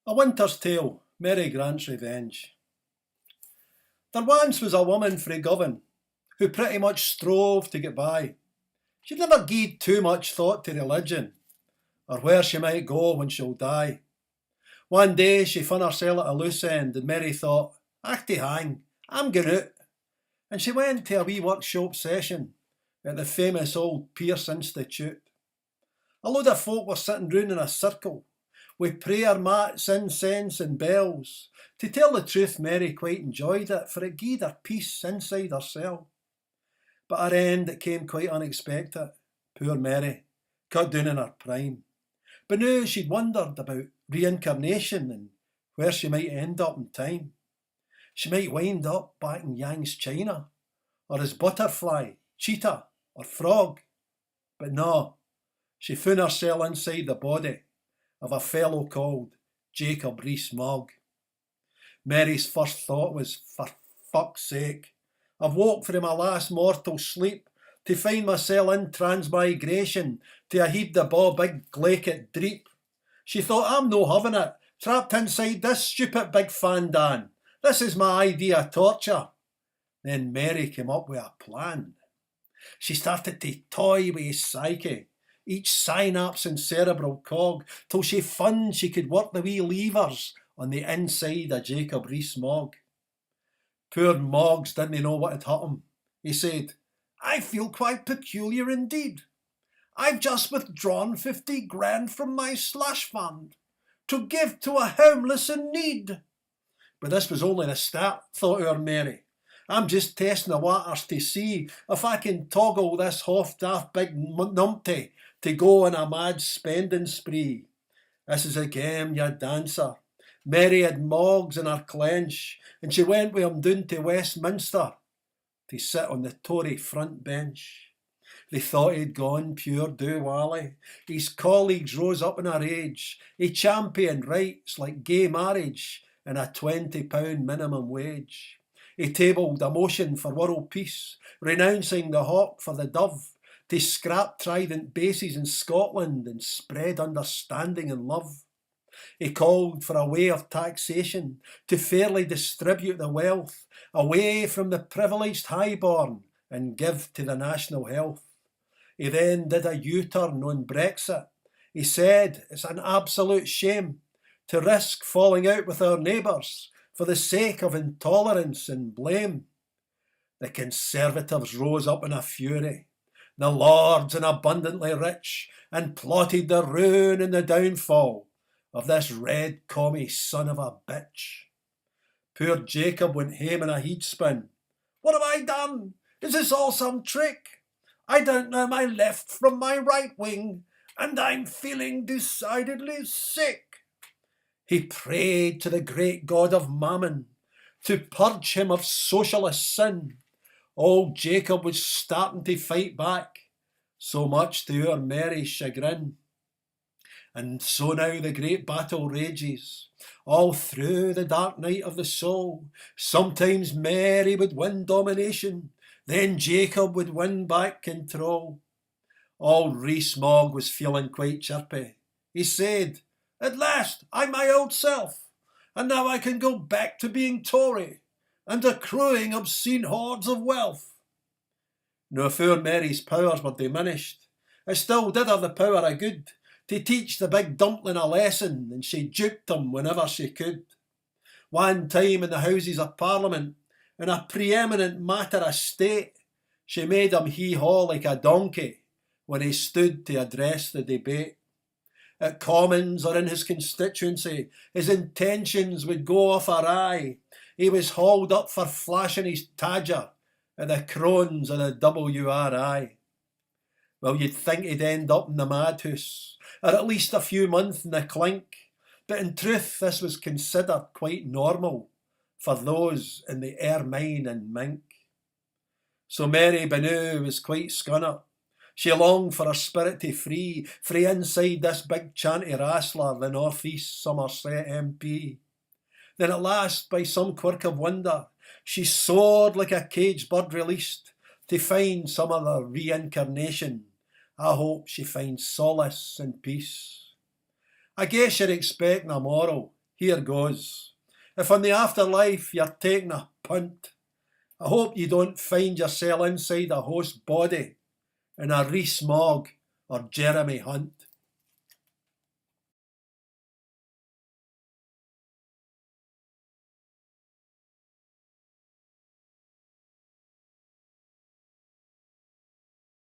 A Winter's Tale, Mary Grant's Revenge. There once was a woman frae Govan who pretty much strove to get by. She'd never gied too much thought to religion, or where she might go when she'll die. One day she fun hersel at a loose end, and Mary thought, "Achty hang, I'm going out." And she went to a wee workshop session at the famous old Pearce Institute. A load of folk were sitting round in a circle, with prayer mats, incense and bells. To tell the truth, Mary quite enjoyed it, for it gied her peace inside hersel. But her end, it came quite unexpected. Poor Mary, cut down in her prime. But now she'd wondered about reincarnation and where she might end up in time. She might wind up back in Yang's China, or as butterfly, cheetah or frog. But no, she found hersel inside the body of a fellow called Jacob Rees-Mogg. Mary's first thought was, for fuck's sake, I've woke from my last mortal sleep to find mysel in transmigration to a heed the baw big glaikit dreep. She thought, I'm no having it, trapped inside this stupid big fandan. This is my idea of torture. Then Mary came up with a plan. She started to toy with his psyche, each synapse and cerebral cog, till she found she could work the wee levers on the inside of Jacob Rees-Mogg. Poor Moggs didn't know what had hit him. He said, "I feel quite peculiar indeed. I've just withdrawn 50 grand from my slush fund to give to a homeless in need." But this was only the start, thought our Mary. I'm just testing the waters to see if I can toggle this half-daft big numpty to go on a mad spending spree. This is a game, you dancer. Mary had Moggs in her clench, and she went with him down to Westminster to sit on the Tory front bench. They thought he'd gone pure do-wally. His colleagues rose up in her age. He championed rights like gay marriage and a £20 minimum wage. He tabled a motion for world peace, renouncing the hawk for the dove, to scrap trident bases in Scotland and spread understanding and love. He called for a way of taxation to fairly distribute the wealth away from the privileged highborn and give to the national health. He then did a U-turn on Brexit. He said it's an absolute shame to risk falling out with our neighbours for the sake of intolerance and blame. The Conservatives rose up in a fury, the lords and abundantly rich, and plotted the ruin and the downfall of this red commie son of a bitch. Poor Jacob went home in a heat spin. What have I done? Is this all some trick? I don't know my left from my right wing, and I'm feeling decidedly sick. He prayed to the great God of Mammon to purge him of socialist sin. Old Jacob was starting to fight back, so much to our Mary's chagrin. And so now the great battle rages, all through the dark night of the soul. Sometimes Mary would win domination, then Jacob would win back control. Old Rees-Mogg was feeling quite chirpy. He said, "At last I'm my old self, and now I can go back to being Tory and accruing obscene hoards of wealth." Now if our Mary's powers were diminished, it still did her the power of good to teach the big dumpling a lesson, and she duped him whenever she could. One time in the Houses of Parliament, in a preeminent matter of state, she made him hee-haw like a donkey when he stood to address the debate. At Commons or in his constituency, his intentions would go off awry. He was hauled up for flashing his tadger at the crones of the WRI. Well, you'd think he'd end up in the madhouse, or at least a few months in the clink, but in truth this was considered quite normal for those in the ermine and mink. So Mary Benu was quite scunner. She longed for her spirit to free inside this big chanty wrastler, the North East Somerset MP. Then at last, by some quirk of wonder, she soared like a caged bird released to find some other reincarnation. I hope she finds solace and peace. I guess you're expecting a moral. Here goes. If on the afterlife you're taking a punt, I hope you don't find yourself inside a host's body in a Rees Mogg or Jeremy Hunt.